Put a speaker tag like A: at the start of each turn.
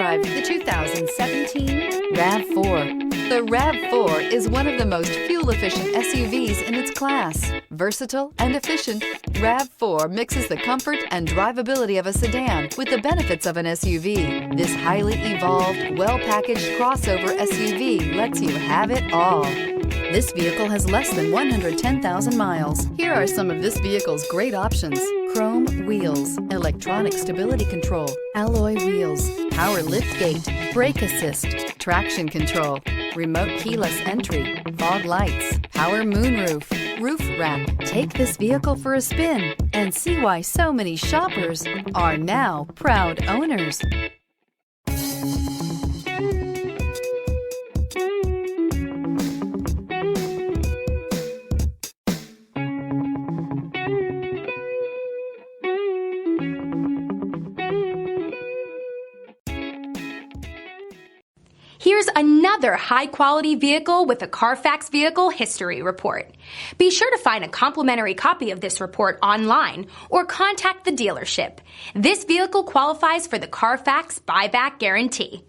A: drive the 2017 RAV4. The RAV4 is one of the most fuel-efficient SUVs in its class. Versatile and efficient, RAV4 mixes the comfort and drivability of a sedan with the benefits of an SUV. This highly evolved, well-packaged crossover SUV lets you have it all. This vehicle has less than 110,000 miles. Here are some of this vehicle's great options: chrome wheels, electronic stability control, alloy wheels, power liftgate, brake assist, traction control, remote keyless entry, fog lights, power moonroof, roof rack. Take this vehicle for a spin and see why so many shoppers are now proud owners.
B: Here's another high-quality vehicle with a Carfax Vehicle History Report. Be sure to find a complimentary copy of this report online or contact the dealership. This vehicle qualifies for the Carfax Buyback Guarantee.